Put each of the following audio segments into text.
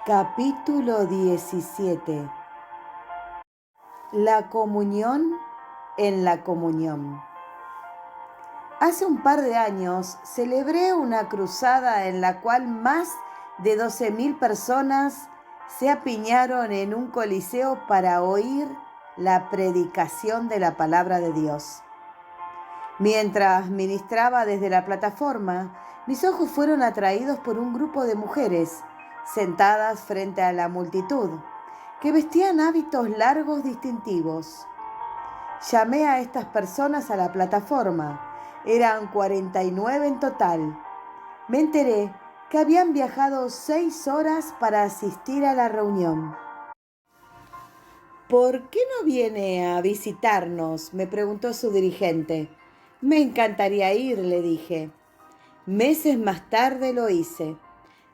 Capítulo 17. La comunión en la comunión. Hace un par de años celebré una cruzada en la cual más de 12.000 personas se apiñaron en un coliseo para oír la predicación de la palabra de Dios. Mientras ministraba desde la plataforma, mis ojos fueron atraídos por un grupo de mujeres sentadas frente a la multitud, que vestían hábitos largos distintivos. Llamé a estas personas a la plataforma. Eran 49 en total. Me enteré que habían viajado 6 horas para asistir a la reunión. ¿Por qué no viene a visitarnos?, me preguntó su dirigente. Me encantaría ir, le dije. Meses más tarde lo hice.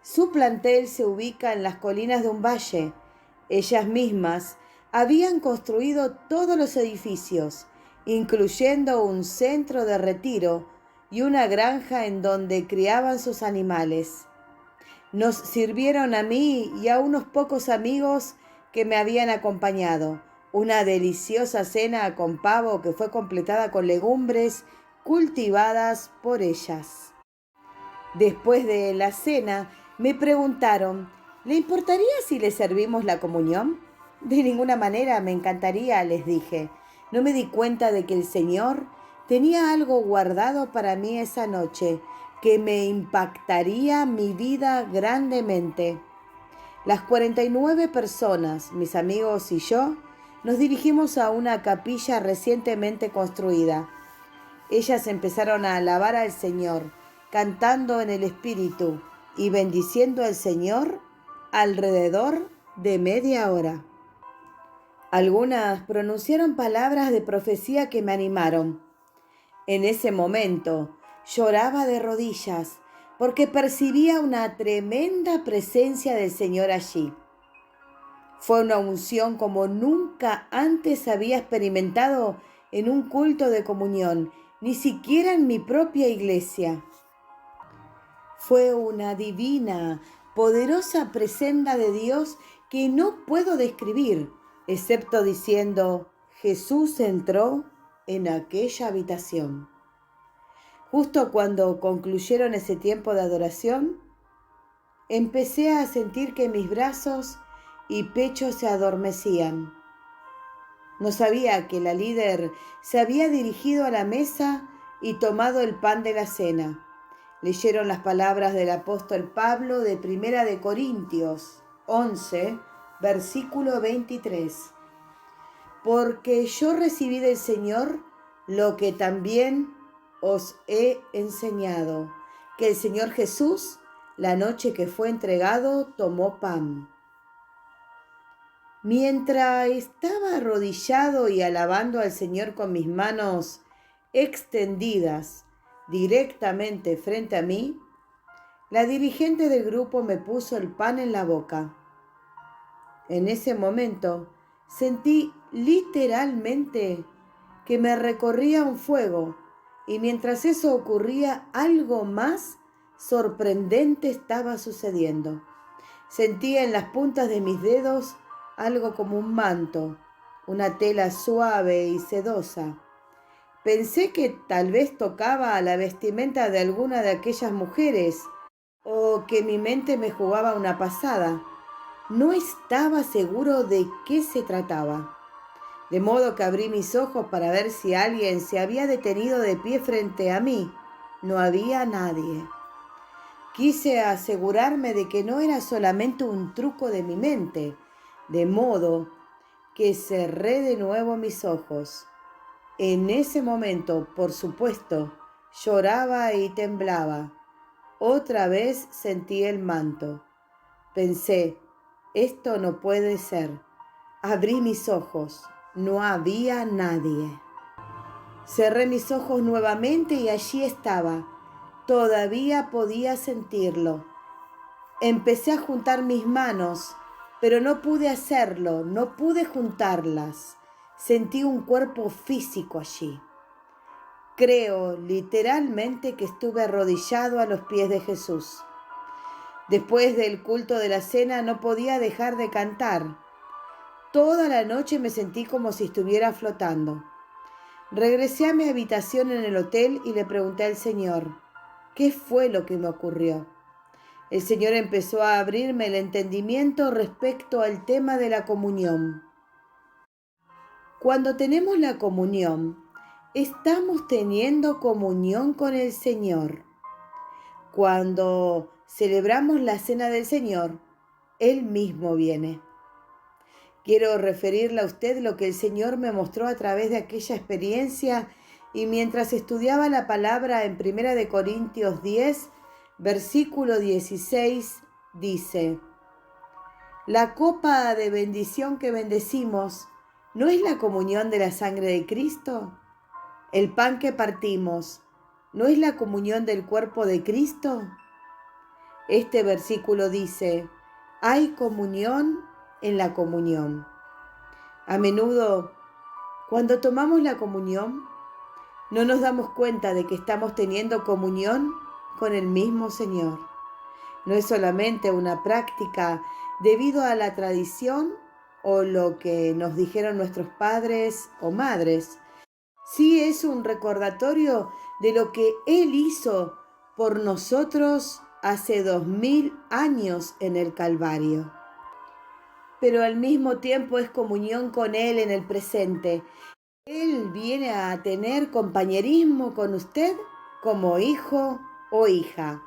Su plantel se ubica en las colinas de un valle. Ellas mismas habían construido todos los edificios, incluyendo un centro de retiro y una granja en donde criaban sus animales. Nos sirvieron a mí y a unos pocos amigos que me habían acompañado una deliciosa cena con pavo que fue completada con legumbres cultivadas por ellas. Después de la cena, me preguntaron, ¿le importaría si le servimos la comunión? De ninguna manera, me encantaría, les dije. No me di cuenta de que el Señor tenía algo guardado para mí esa noche, que me impactaría mi vida grandemente. Las 49 personas, mis amigos y yo, nos dirigimos a una capilla recientemente construida. Ellas empezaron a alabar al Señor, cantando en el Espíritu y bendiciendo al Señor alrededor de media hora. Algunas pronunciaron palabras de profecía que me animaron. En ese momento lloraba de rodillas porque percibía una tremenda presencia del Señor allí. Fue una unción como nunca antes había experimentado en un culto de comunión, ni siquiera en mi propia iglesia. Fue una divina, poderosa presencia de Dios que no puedo describir, excepto diciendo, Jesús entró en aquella habitación. Justo cuando concluyeron ese tiempo de adoración, empecé a sentir que mis brazos y pecho se adormecían. No sabía que la líder se había dirigido a la mesa y tomado el pan de la cena. Leyeron las palabras del apóstol Pablo de 1 Corintios 11, versículo 23. Porque yo recibí del Señor lo que también os he enseñado, que el Señor Jesús, la noche que fue entregado, tomó pan. Mientras estaba arrodillado y alabando al Señor con mis manos extendidas directamente frente a mí, la dirigente del grupo me puso el pan en la boca. En ese momento sentí literalmente que me recorría un fuego, y mientras eso ocurría, algo más sorprendente estaba sucediendo. Sentía en las puntas de mis dedos algo como un manto, una tela suave y sedosa. Pensé que tal vez tocaba a la vestimenta de alguna de aquellas mujeres, o que mi mente me jugaba una pasada. No estaba seguro de qué se trataba. De modo que abrí mis ojos para ver si alguien se había detenido de pie frente a mí. No había nadie. Quise asegurarme de que no era solamente un truco de mi mente, de modo que cerré de nuevo mis ojos. En ese momento, por supuesto, lloraba y temblaba. Otra vez sentí el manto. Pensé, esto no puede ser. Abrí mis ojos. No había nadie. Cerré mis ojos nuevamente y allí estaba. Todavía podía sentirlo. Empecé a juntar mis manos, pero no pude hacerlo, no pude juntarlas. Sentí un cuerpo físico allí. Creo literalmente que estuve arrodillado a los pies de Jesús. Después del culto de la cena no podía dejar de cantar. Toda la noche me sentí como si estuviera flotando. Regresé a mi habitación en el hotel y le pregunté al Señor, ¿qué fue lo que me ocurrió? El Señor empezó a abrirme el entendimiento respecto al tema de la comunión. Cuando tenemos la comunión, estamos teniendo comunión con el Señor. Cuando celebramos la cena del Señor, Él mismo viene. Quiero referirle a usted lo que el Señor me mostró a través de aquella experiencia y mientras estudiaba la palabra en 1 Corintios 10, versículo 16, dice: la copa de bendición que bendecimos, ¿no es la comunión de la sangre de Cristo? El pan que partimos, ¿no es la comunión del cuerpo de Cristo? Este versículo dice: hay comunión en la comunión. A menudo, cuando tomamos la comunión, no nos damos cuenta de que estamos teniendo comunión con el mismo Señor. No es solamente una práctica debido a la tradición o lo que nos dijeron nuestros padres o madres. Sí es un recordatorio de lo que Él hizo por nosotros hace 2000 años en el Calvario. Pero al mismo tiempo es comunión con Él en el presente. Él viene a tener compañerismo con usted como hijo o hija.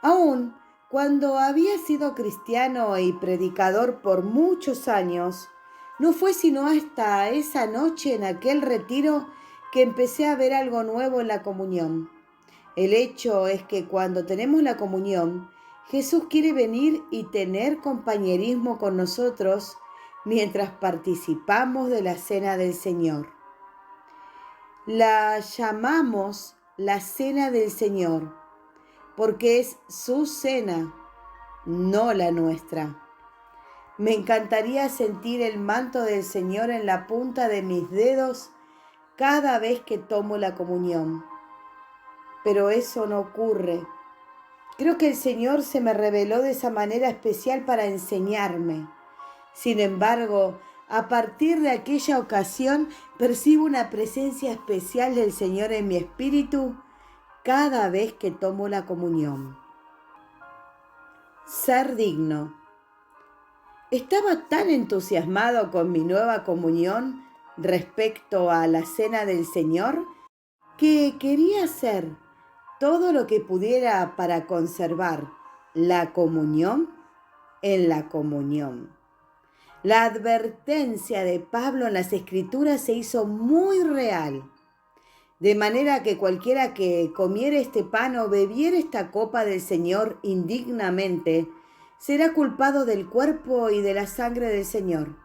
Aún cuando había sido cristiano y predicador por muchos años, no fue sino hasta esa noche en aquel retiro que empecé a ver algo nuevo en la comunión. El hecho es que cuando tenemos la comunión, Jesús quiere venir y tener compañerismo con nosotros mientras participamos de la cena del Señor. La llamamos la cena del Señor porque es su cena, no la nuestra. Me encantaría sentir el manto del Señor en la punta de mis dedos cada vez que tomo la comunión. Pero eso no ocurre. Creo que el Señor se me reveló de esa manera especial para enseñarme. Sin embargo, a partir de aquella ocasión, percibo una presencia especial del Señor en mi espíritu cada vez que tomo la comunión. Ser digno. Estaba tan entusiasmado con mi nueva comunión respecto a la cena del Señor que quería hacer todo lo que pudiera para conservar la comunión en la comunión. La advertencia de Pablo en las Escrituras se hizo muy real, de manera que cualquiera que comiera este pan o bebiera esta copa del Señor indignamente, será culpado del cuerpo y de la sangre del Señor.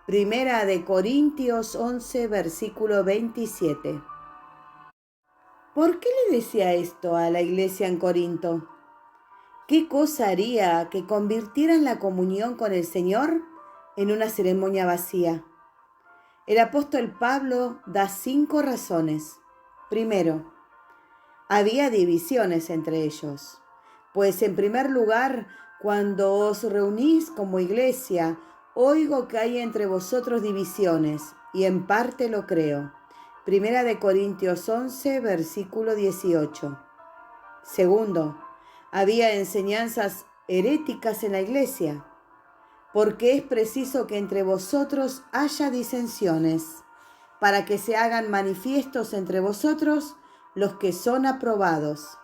1 Corintios 11, versículo 27. ¿Por qué le decía esto a la iglesia en Corinto? ¿Qué cosa haría que convirtieran la comunión con el Señor en una ceremonia vacía? El apóstol Pablo da 5 razones. Primero, había divisiones entre ellos. Pues en primer lugar, cuando os reunís como iglesia, oigo que hay entre vosotros divisiones, y en parte lo creo. 1 Corintios 11, versículo 18. Segundo, había enseñanzas heréticas en la iglesia, porque es preciso que entre vosotros haya disensiones, para que se hagan manifiestos entre vosotros los que son aprobados.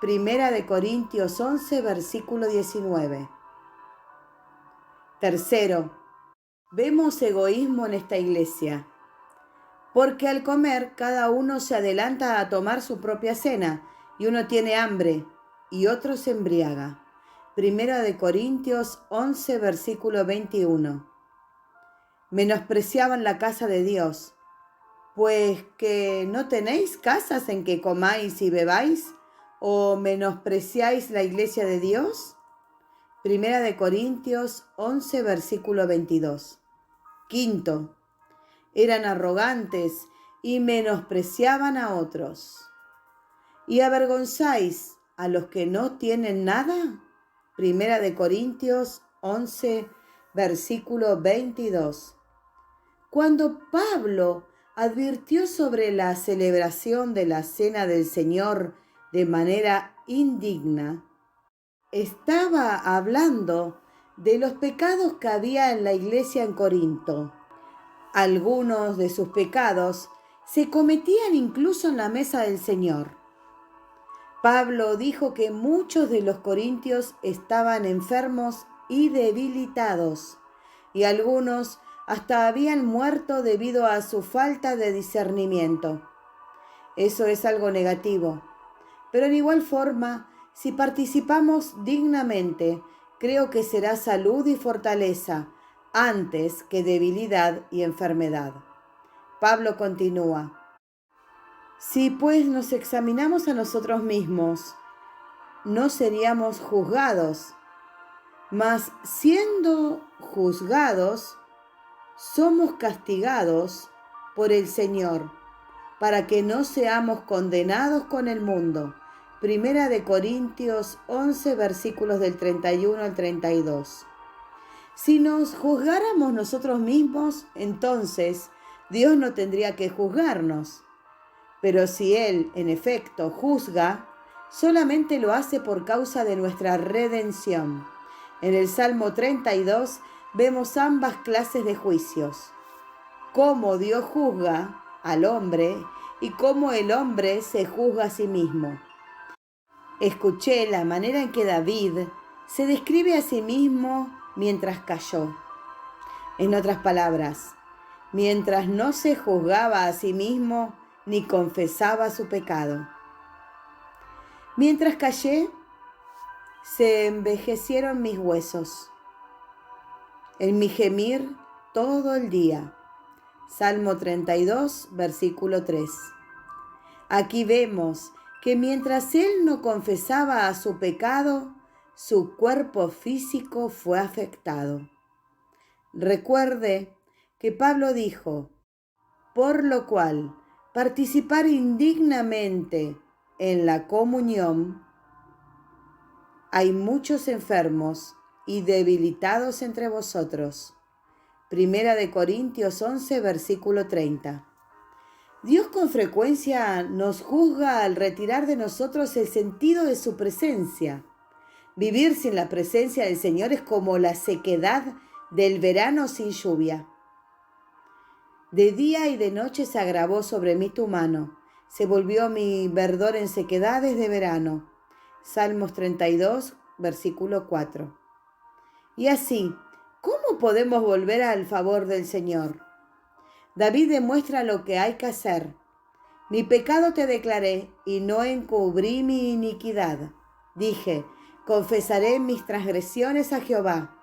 1 Corintios 11, versículo 19. Tercero, vemos egoísmo en esta iglesia, porque al comer cada uno se adelanta a tomar su propia cena, y uno tiene hambre y otro se embriaga. 1 Corintios 11, versículo 21. Menospreciaban la casa de Dios, pues que no tenéis casas en que comáis y bebáis, o menospreciáis la iglesia de Dios. 1 Corintios 11, versículo 22. Quinto, eran arrogantes y menospreciaban a otros. Y avergonzáis a los que no tienen nada? Primera de Corintios 11, versículo 22. Cuando Pablo advirtió sobre la celebración de la Cena del Señor de manera indigna, estaba hablando de los pecados que había en la iglesia en Corinto. Algunos de sus pecados se cometían incluso en la mesa del Señor. Pablo dijo que muchos de los corintios estaban enfermos y debilitados, y algunos hasta habían muerto debido a su falta de discernimiento. Eso es algo negativo, pero en igual forma, si participamos dignamente, creo que será salud y fortaleza antes que debilidad y enfermedad. Pablo continúa: si pues nos examinamos a nosotros mismos, no seríamos juzgados, mas siendo juzgados, somos castigados por el Señor, para que no seamos condenados con el mundo. Primera de Corintios 11, versículos del 31 al 32. Si nos juzgáramos nosotros mismos, entonces Dios no tendría que juzgarnos. Pero si Él, en efecto, juzga, solamente lo hace por causa de nuestra redención. En el Salmo 32 vemos ambas clases de juicios: cómo Dios juzga al hombre y cómo el hombre se juzga a sí mismo. Escuché la manera en que David se describe a sí mismo mientras cayó. En otras palabras, mientras no se juzgaba a sí mismo ni confesaba su pecado. Mientras callé, se envejecieron mis huesos. En mi gemir todo el día. Salmo 32, versículo 3. Aquí vemos que mientras él no confesaba a su pecado, su cuerpo físico fue afectado. Recuerde que Pablo dijo: por lo cual, participar indignamente en la comunión. Hay muchos enfermos y debilitados entre vosotros. Primera de Corintios 11, versículo 30. Dios con frecuencia nos juzga al retirar de nosotros el sentido de su presencia. Vivir sin la presencia del Señor es como la sequedad del verano sin lluvia. De día y de noche se agravó sobre mí tu mano, se volvió mi verdor en sequedades de verano. Salmos 32, versículo 4. Y así, ¿cómo podemos volver al favor del Señor? David demuestra lo que hay que hacer. Mi pecado te declaré y no encubrí mi iniquidad. Dije: confesaré mis transgresiones a Jehová,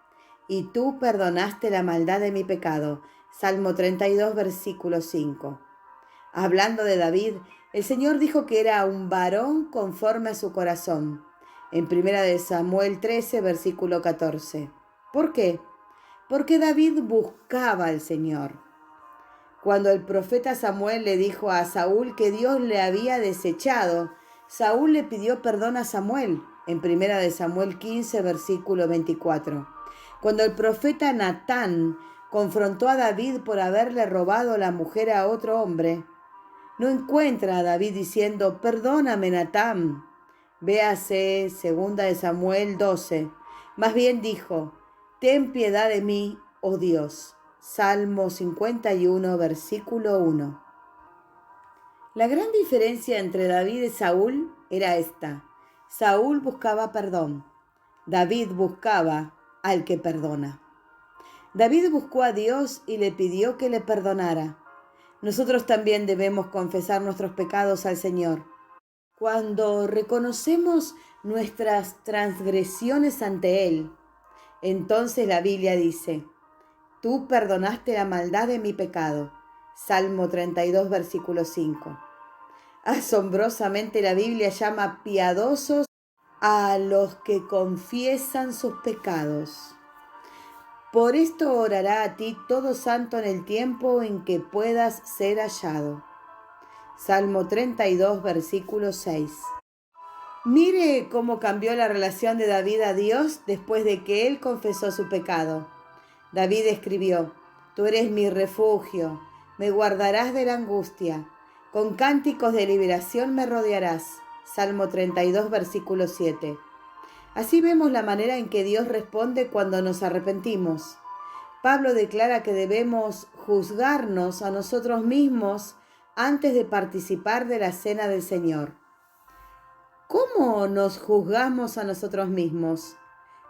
y tú perdonaste la maldad de mi pecado. Salmo 32, versículo 5. Hablando de David, el Señor dijo que era un varón conforme a su corazón. En 1 Samuel 13, versículo 14. ¿Por qué? Porque David buscaba al Señor. Cuando el profeta Samuel le dijo a Saúl que Dios le había desechado, Saúl le pidió perdón a Samuel. En 1 Samuel 15, versículo 24. Cuando el profeta Natán confrontó a David por haberle robado la mujer a otro hombre, no encuentra a David diciendo: perdóname, Natán. Véase 2 Samuel 12. Más bien dijo: ten piedad de mí, oh Dios. Salmo 51, versículo 1. La gran diferencia entre David y Saúl era esta: Saúl buscaba perdón, David buscaba al que perdona. David buscó a Dios y le pidió que le perdonara. Nosotros también debemos confesar nuestros pecados al Señor. Cuando reconocemos nuestras transgresiones ante Él, entonces la Biblia dice: tú perdonaste la maldad de mi pecado. Salmo 32, versículo 5. Asombrosamente la Biblia llama piadosos a los que confiesan sus pecados. Por esto orará a ti todo santo en el tiempo en que puedas ser hallado. Salmo 32, versículo 6. Mire cómo cambió la relación de David a Dios después de que él confesó su pecado. David escribió: Tú eres mi refugio, me guardarás de la angustia, con cánticos de liberación me rodearás. Salmo 32, versículo 7. Así vemos la manera en que Dios responde cuando nos arrepentimos. Pablo declara que debemos juzgarnos a nosotros mismos antes de participar de la cena del Señor. ¿Cómo nos juzgamos a nosotros mismos?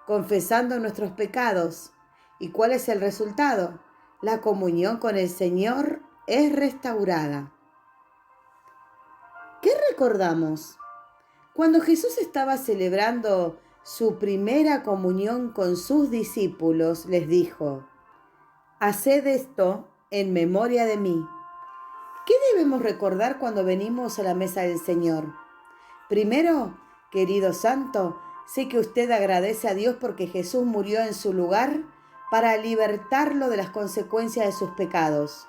Confesando nuestros pecados. ¿Y cuál es el resultado? La comunión con el Señor es restaurada. ¿Qué recordamos? Cuando Jesús estaba celebrando su primera comunión con sus discípulos, les dijo: Haced esto en memoria de mí. ¿Qué debemos recordar cuando venimos a la mesa del Señor? Primero, querido santo, sé que usted agradece a Dios porque Jesús murió en su lugar para libertarlo de las consecuencias de sus pecados.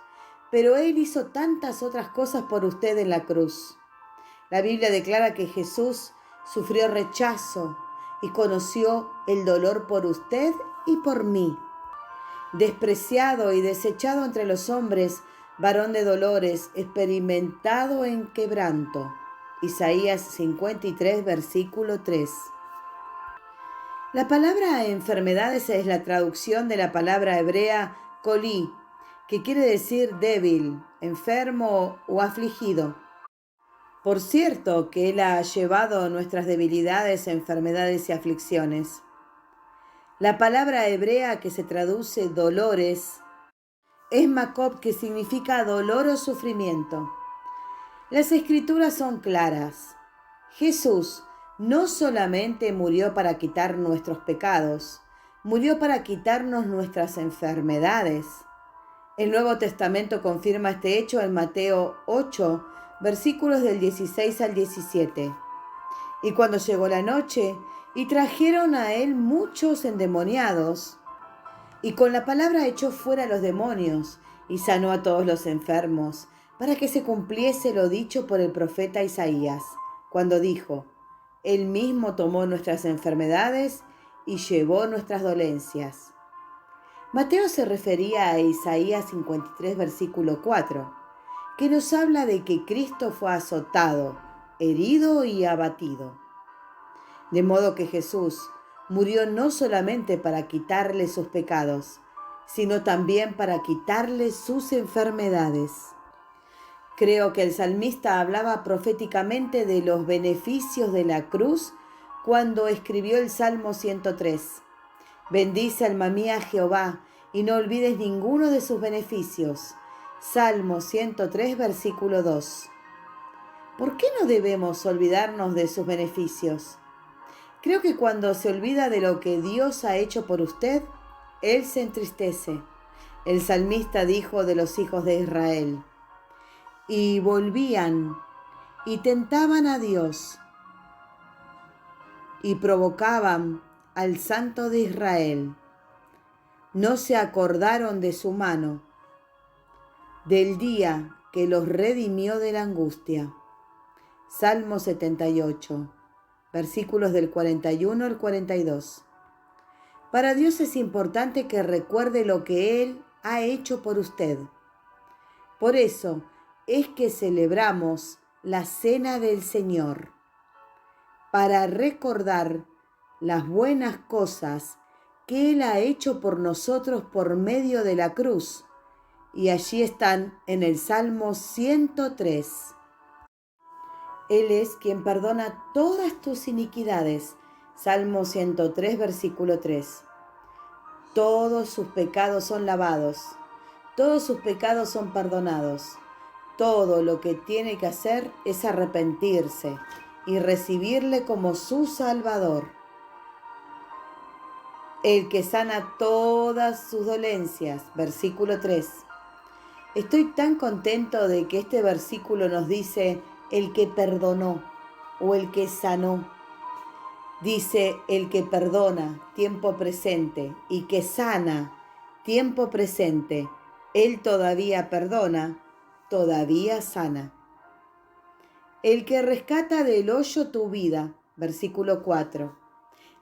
Pero Él hizo tantas otras cosas por usted en la cruz. La Biblia declara que Jesús sufrió rechazo y conoció el dolor por usted y por mí. Despreciado y desechado entre los hombres, varón de dolores, experimentado en quebranto. Isaías 53, versículo 3. La palabra enfermedades es la traducción de la palabra hebrea kolí, que quiere decir débil, enfermo o afligido. Por cierto que Él ha llevado nuestras debilidades, enfermedades y aflicciones. La palabra hebrea que se traduce dolores es makob, que significa dolor o sufrimiento. Las escrituras son claras. Jesús no solamente murió para quitar nuestros pecados, murió para quitarnos nuestras enfermedades. El Nuevo Testamento confirma este hecho en Mateo 8, versículos del 16 al 17. Y cuando llegó la noche, y trajeron a él muchos endemoniados, y con la palabra echó fuera a los demonios, y sanó a todos los enfermos, para que se cumpliese lo dicho por el profeta Isaías, cuando dijo: Él mismo tomó nuestras enfermedades y llevó nuestras dolencias. Mateo se refería a Isaías 53, versículo 4, que nos habla de que Cristo fue azotado, herido y abatido. De modo que Jesús murió no solamente para quitarle sus pecados, sino también para quitarle sus enfermedades. Creo que el salmista hablaba proféticamente de los beneficios de la cruz cuando escribió el Salmo 103. Bendice alma mía a Jehová, y no olvides ninguno de sus beneficios. Salmo 103, versículo 2. ¿Por qué no debemos olvidarnos de sus beneficios? Creo que cuando se olvida de lo que Dios ha hecho por usted, Él se entristece. El salmista dijo de los hijos de Israel: y volvían y tentaban a Dios y provocaban al Santo de Israel. No se acordaron de su mano, del día que los redimió de la angustia. Salmo 78, versículos del 41 al 42. Para Dios es importante que recuerde lo que Él ha hecho por usted. Por eso es que celebramos la Cena del Señor, para recordar las buenas cosas que Él ha hecho por nosotros por medio de la cruz. Y allí están en el Salmo 103. Él es quien perdona todas tus iniquidades. Salmo 103, versículo 3. Todos sus pecados son lavados. Todos sus pecados son perdonados. Todo lo que tiene que hacer es arrepentirse y recibirle como su Salvador. El que sana todas sus dolencias. Versículo 3. Estoy tan contento de que este versículo nos dice el que perdonó o el que sanó. Dice el que perdona, tiempo presente, y que sana, tiempo presente. Él todavía perdona, todavía sana. El que rescata del hoyo tu vida. versículo 4.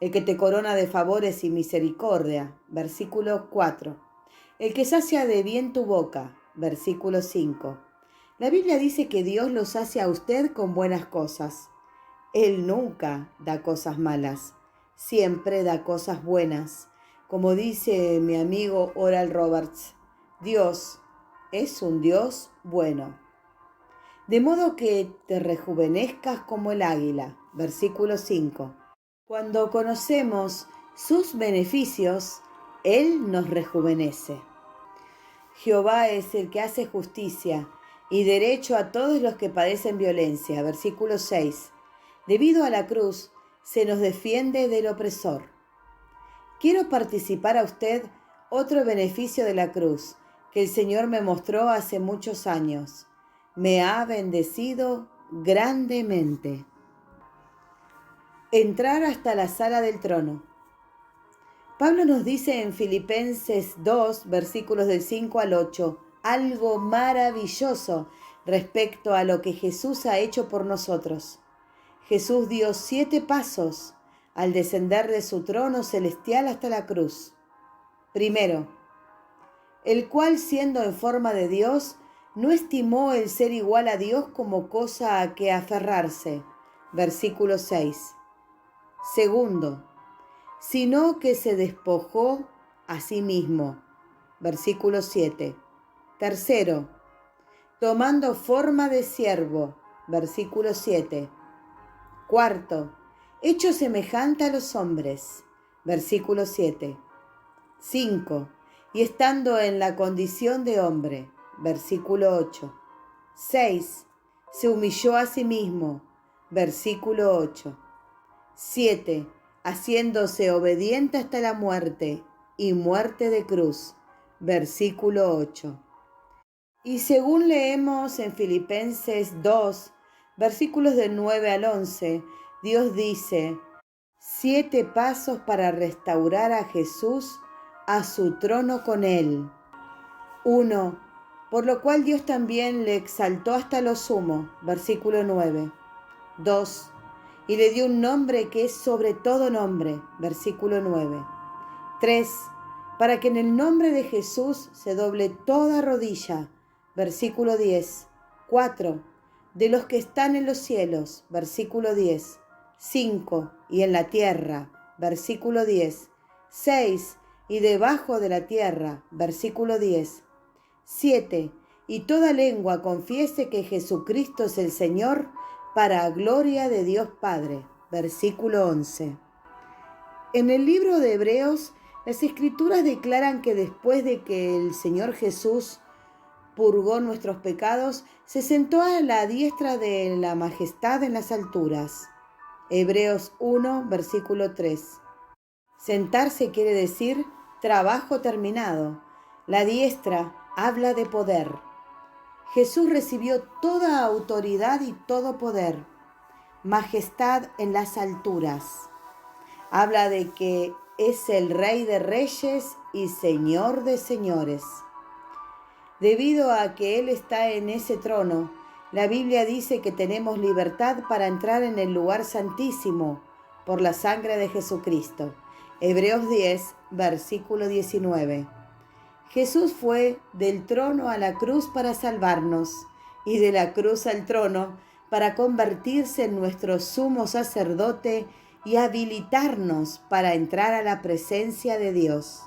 El que te corona de favores y misericordia, versículo 4. El que sacia de bien tu boca, versículo 5. La Biblia dice que Dios lo sacia a usted con buenas cosas. Él nunca da cosas malas, siempre da cosas buenas. Como dice mi amigo Oral Roberts, Dios es un Dios bueno. De modo que te rejuvenezcas como el águila, versículo 5. Cuando conocemos sus beneficios, Él nos rejuvenece. Jehová es el que hace justicia y derecho a todos los que padecen violencia, versículo 6. Debido a la cruz, se nos defiende del opresor. Quiero participar a usted otro beneficio de la cruz que el Señor me mostró hace muchos años. Me ha bendecido grandemente. Entrar hasta la sala del trono. Pablo nos dice en Filipenses 2, versículos del 5 al 8, algo maravilloso respecto a lo que Jesús ha hecho por nosotros. Jesús dio 7 pasos al descender de su trono celestial hasta la cruz. Primero, el cual siendo en forma de Dios, no estimó el ser igual a Dios como cosa a que aferrarse. Versículo 6. Segundo, sino que se despojó a sí mismo. Versículo 7. Tercero, tomando forma de siervo. Versículo 7. Cuarto, hecho semejante a los hombres. Versículo 7. 5. Y estando en la condición de hombre. Versículo 8. 6. Se humilló a sí mismo. Versículo 8. 7. Haciéndose obediente hasta la muerte, y muerte de cruz. Versículo 8. Y según leemos en Filipenses 2, versículos del 9 al 11, Dios dice, 7 pasos para restaurar a Jesús a su trono con él. 1. Por lo cual Dios también le exaltó hasta lo sumo. Versículo 9. 2. Y le dio un nombre que es sobre todo nombre. Versículo 9. 3. Para que en el nombre de Jesús se doble toda rodilla. Versículo 10. 4. De los que están en los cielos. Versículo 10. 5. Y en la tierra. Versículo 10. 6. Y debajo de la tierra. Versículo 10. 7. Y toda lengua confiese que Jesucristo es el Señor, para gloria de Dios Padre. Versículo 11. En el libro de Hebreos, las Escrituras declaran que después de que el Señor Jesús purgó nuestros pecados, se sentó a la diestra de la majestad en las alturas. Hebreos 1, versículo 3. Sentarse quiere decir trabajo terminado. La diestra habla de poder. Jesús recibió toda autoridad y todo poder, majestad en las alturas. Habla de que es el Rey de Reyes y Señor de Señores. Debido a que Él está en ese trono, la Biblia dice que tenemos libertad para entrar en el lugar santísimo por la sangre de Jesucristo. Hebreos 10, versículo 19. Jesús fue del trono a la cruz para salvarnos y de la cruz al trono para convertirse en nuestro sumo sacerdote y habilitarnos para entrar a la presencia de Dios.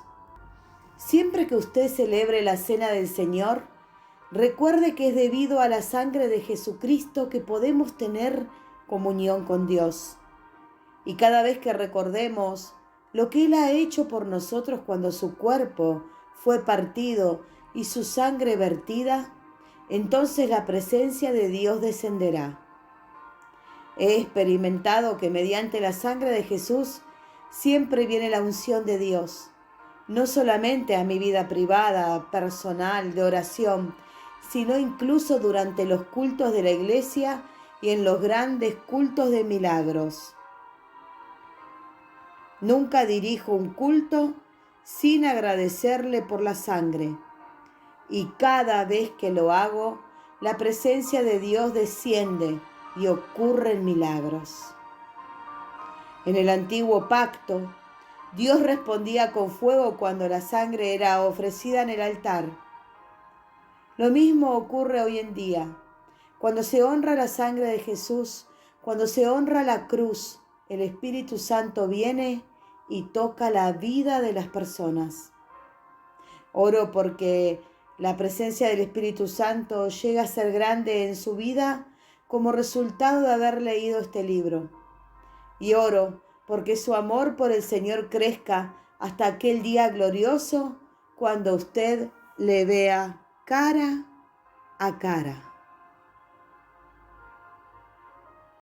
Siempre que usted celebre la cena del Señor, recuerde que es debido a la sangre de Jesucristo que podemos tener comunión con Dios. Y cada vez que recordemos lo que Él ha hecho por nosotros cuando su cuerpo fue partido y su sangre vertida, entonces la presencia de Dios descenderá. He experimentado que mediante la sangre de Jesús siempre viene la unción de Dios, no solamente a mi vida privada, personal, de oración, sino incluso durante los cultos de la iglesia y en los grandes cultos de milagros. Nunca dirijo un culto sin agradecerle por la sangre. Y cada vez que lo hago, la presencia de Dios desciende y ocurren milagros. En el antiguo pacto, Dios respondía con fuego cuando la sangre era ofrecida en el altar. Lo mismo ocurre hoy en día. Cuando se honra la sangre de Jesús, cuando se honra la cruz, el Espíritu Santo viene y toca la vida de las personas. Oro porque la presencia del Espíritu Santo llega a ser grande en su vida como resultado de haber leído este libro. Y oro porque su amor por el Señor crezca hasta aquel día glorioso cuando usted le vea cara a cara.